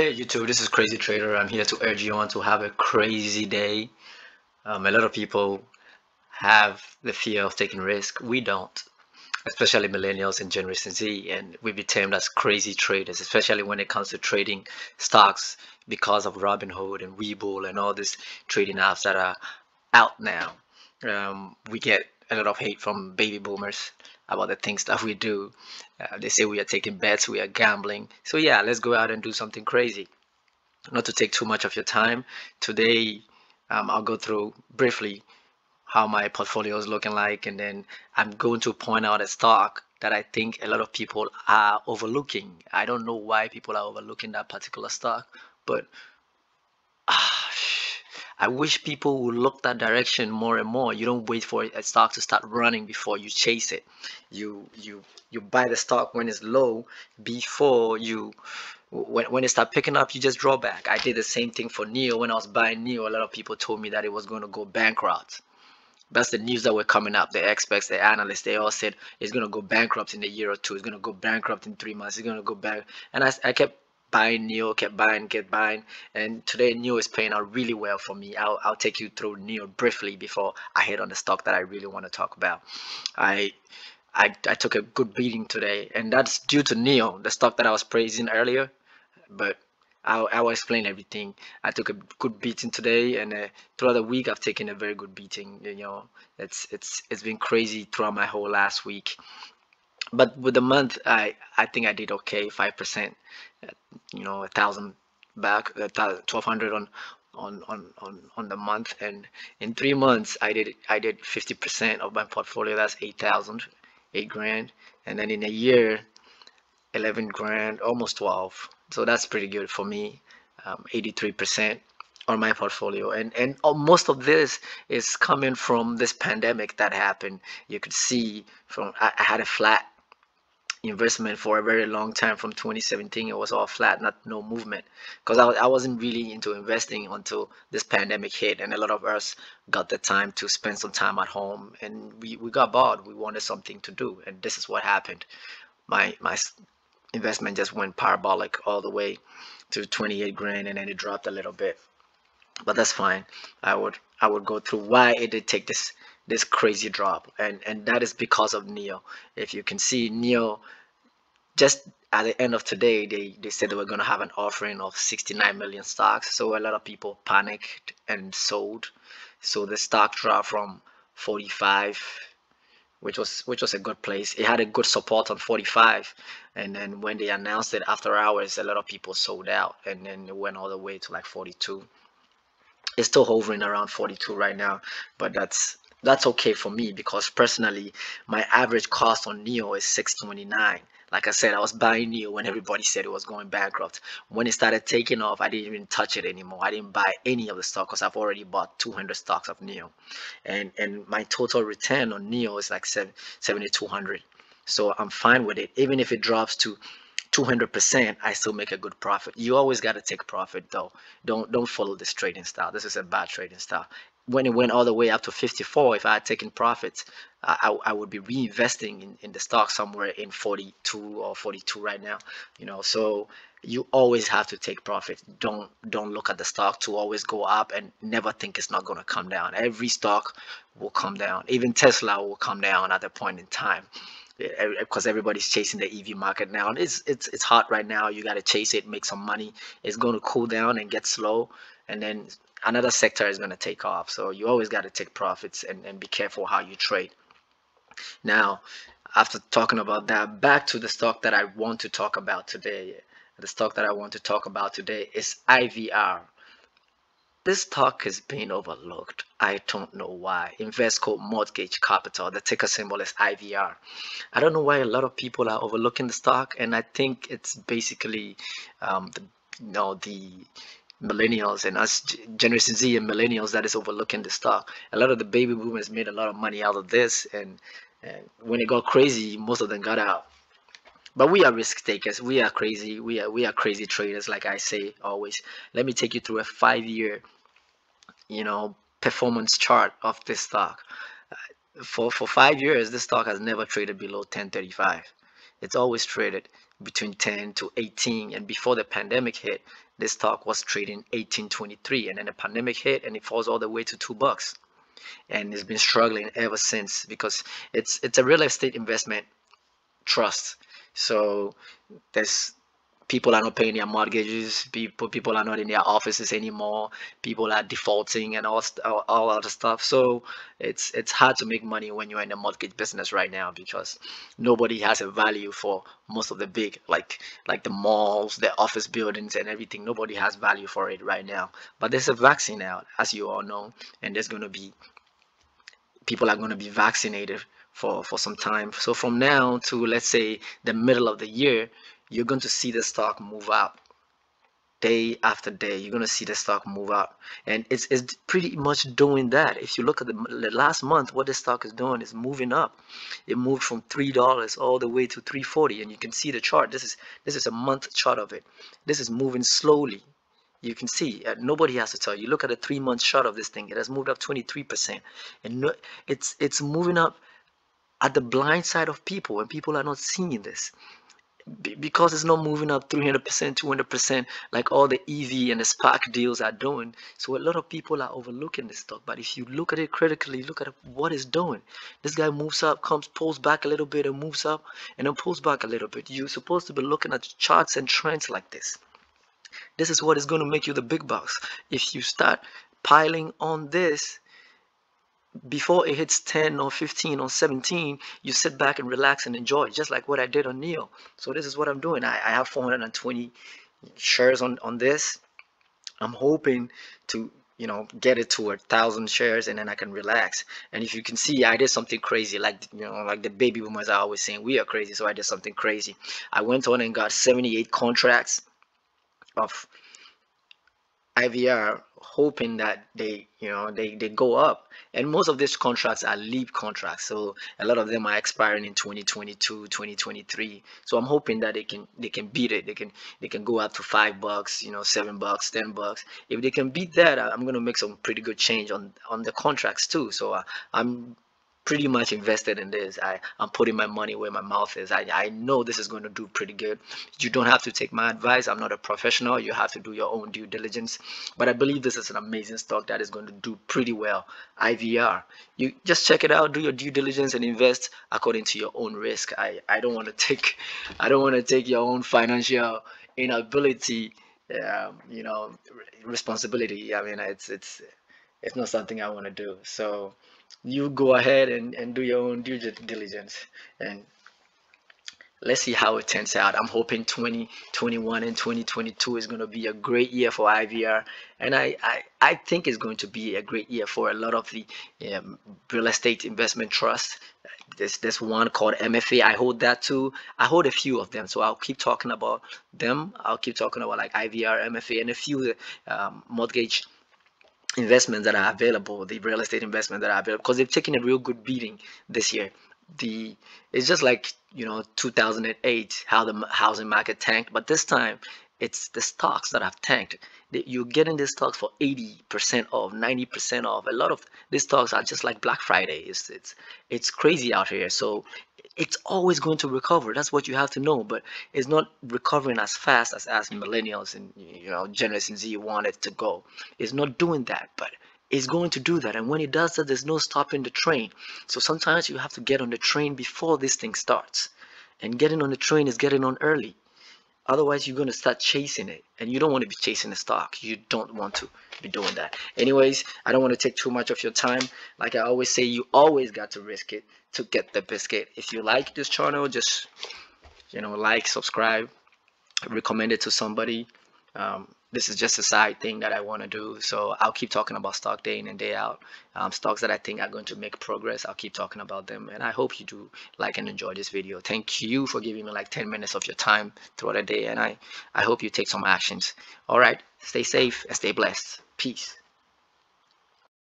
Hey YouTube, this is Crazy Trader. I'm here to urge you on to have a crazy day. A lot of people have the fear of taking risk. We don't, especially millennials and Generation Z, and we be termed as crazy traders, especially when it comes to trading stocks because of Robinhood and Webull and all these trading apps that are out now. We get a lot of hate from baby boomers about the things that we do. They say we are taking bets, we are gambling. So yeah, let's go out and do something crazy. Not to take too much of your time today, I'll go through briefly how my portfolio is looking like, and then I'm going to point out a stock that I think a lot of people are overlooking. I don't know why people are overlooking that particular stock, but ah, I wish people would look that direction more and more. You don't wait for a stock to start running before you chase it. You buy the stock when it's low before you when it start picking up, you just draw back. I did the same thing for Neo. When I was buying Neo, a lot of people told me that it was going to go bankrupt. That's the news that were coming up. The experts, the analysts, they all said it's going to go bankrupt in a year or two. It's going to go bankrupt in 3 months. It's going to go back. And I kept buying Neo, kept buying, kept buying. And today Neo is paying out really well for me. I'll take you through Neo briefly before I hit on the stock that I really want to talk about. I I took a good beating today, and that's due to Neo, the stock that I was praising earlier. But I will explain everything. I took a good beating today, and throughout the week I've taken a very good beating. It's been crazy throughout my whole last week. But with the month, I think I did okay, 5%. A thousand back, 1,200 on the month, and in 3 months I did 50% of my portfolio. That's 8,000, 8 grand, and then in a year 11 grand, almost 12. So that's pretty good for me. 83% on my portfolio, and most of this is coming from this pandemic that happened. You could see from I had a flat investment for a very long time. From 2017 it was all flat, not no movement, because I wasn't really into investing until this pandemic hit, and a lot of us got the time to spend some time at home, and we got bored. We wanted something to do, and this is what happened. My investment just went parabolic all the way to 28 grand, and then it dropped a little bit, but that's fine. I would go through why it did take this crazy drop, and that is because of Neo. If you can see, Neo, just at the end of today, they said they were going to have an offering of 69 million stocks, so a lot of people panicked and sold. So the stock dropped from 45, which was a good place. It had a good support on 45, and then when they announced it after hours, a lot of people sold out, and then it went all the way to like 42. It's still hovering around 42 right now, but that's okay for me, because personally my average cost on Neo is 629. Like I said, I was buying Neo when everybody said it was going bankrupt. When it started taking off, I didn't even touch it anymore. I didn't buy any of the stock because I've already bought 200 stocks of Neo, and my total return on Neo is like 7,200. So I'm fine with it. Even if it drops to 200%, I still make a good profit. You always got to take profit though. Don't follow this trading style. This is a bad trading style. When it went all the way up to 54, if I had taken profits, I would be reinvesting in the stock somewhere in 42 or 42 right now. So you always have to take profit. Don't look at the stock to always go up and never think it's not going to come down. Every stock will come down. Even Tesla will come down at a point in time, because everybody's chasing the EV market now. And it's hot right now. You got to chase it, make some money. It's going to cool down and get slow, and then another sector is going to take off. So you always got to take profits, and be careful how you trade. Now, after talking about that, back to the stock that I want to talk about today. The stock that I want to talk about today is IVR. This stock is being overlooked. I don't know why. Invesco Mortgage Capital, the ticker symbol is IVR. I don't know why a lot of people are overlooking the stock, and I think it's basically the millennials and us, Generation Z and millennials, that is overlooking the stock. A lot of the baby boomers made a lot of money out of this, and when it got crazy, most of them got out. But we are risk takers. We are crazy. We are crazy traders, like I say always. Let me take you through a 5-year, performance chart of this stock. For 5 years, this stock has never traded below 1035. It's always traded between 10 to 18, and before the pandemic hit, this stock was trading 18.23, and then the pandemic hit and it falls all the way to $2, and it's been struggling ever since because it's a real estate investment trust. So there's people are not paying their mortgages, people are not in their offices anymore, people are defaulting and all other stuff. So it's hard to make money when you're in the mortgage business right now, because nobody has a value for most of the big, like the malls, the office buildings and everything. Nobody has value for it right now. But there's a vaccine out, as you all know, and there's going to be people are going to be vaccinated for some time. So from now to, let's say, the middle of the year, you're going to see the stock move up day after day. You're going to see the stock move up, and it's pretty much doing that. If you look at the last month, what the stock is doing is moving up. It moved from $3 all the way to 3.40, and you can see the chart. This is a month chart of it. This is moving slowly. You can see, nobody has to tell you. Look at a 3-month chart of this thing. It has moved up 23%, and no, it's moving up at the blind side of people, and people are not seeing this because it's not moving up 300%, 200% like all the EV and the SPAC deals are doing. So a lot of people are overlooking this stock. But if you look at it critically, look at what it's doing. This guy moves up, pulls back a little bit, and moves up, and then pulls back a little bit. You're supposed to be looking at charts and trends like this. This is what is going to make you the big bucks. If you start piling on this before it hits 10 or 15 or 17, you sit back and relax and enjoy, just like what I did on NEO. So this is what I'm doing. I have 420 shares on this. I'm hoping to, get it to 1,000 shares, and then I can relax. And if you can see, I did something crazy, like the baby boomers are always saying we are crazy. So I did something crazy. I went on and got 78 contracts of IVR, hoping that they go up. And most of these contracts are leap contracts, so a lot of them are expiring in 2022, 2023. So I'm hoping that they can beat it. They can go up to $5, $7, $10. If they can beat that, I'm gonna make some pretty good change on the contracts too. So I'm pretty much invested in this. I'm putting my money where my mouth is. I know this is going to do pretty good. You don't have to take my advice. I'm not a professional. You have to do your own due diligence. But I believe this is an amazing stock that is going to do pretty well. IVR. You just check it out, do your due diligence, and invest according to your own risk. I don't want to take your own financial inability, responsibility. I mean, it's not something I want to do. So you go ahead and do your own due diligence, and let's see how it turns out. I'm hoping 2021 and 2022 is going to be a great year for IVR, and I think it's going to be a great year for a lot of the real estate investment trusts. There's one called MFA. I hold that too. I hold a few of them, so I'll keep talking about them. I'll keep talking about like IVR, MFA, and a few mortgage investments that are available, the real estate investment that are available, because they've taken a real good beating this year. It's just like 2008, how the housing market tanked, but this time it's the stocks that have tanked. You're getting these stocks for 80% off, 90% off. A lot of these stocks are just like Black Friday. It's crazy out here. So it's always going to recover. That's what you have to know. But it's not recovering as fast as millennials and Generation Z want it to go. It's not doing that, but it's going to do that. And when it does that, there's no stopping the train. So sometimes you have to get on the train before this thing starts. And getting on the train is getting on early. Otherwise, you're going to start chasing it, and you don't want to be chasing the stock. You don't want to be doing that. Anyways, I don't want to take too much of your time. Like I always say, you always got to risk it to get the biscuit. If you like this channel, just like, subscribe, recommend it to somebody. This is just a side thing that I want to do, so I'll keep talking about stock day in and day out. Stocks that I think are going to make progress, I'll keep talking about them, and I hope you do like and enjoy this video. Thank you for giving me like 10 minutes of your time throughout the day, and I hope you take some actions. All right, stay safe and stay blessed. Peace.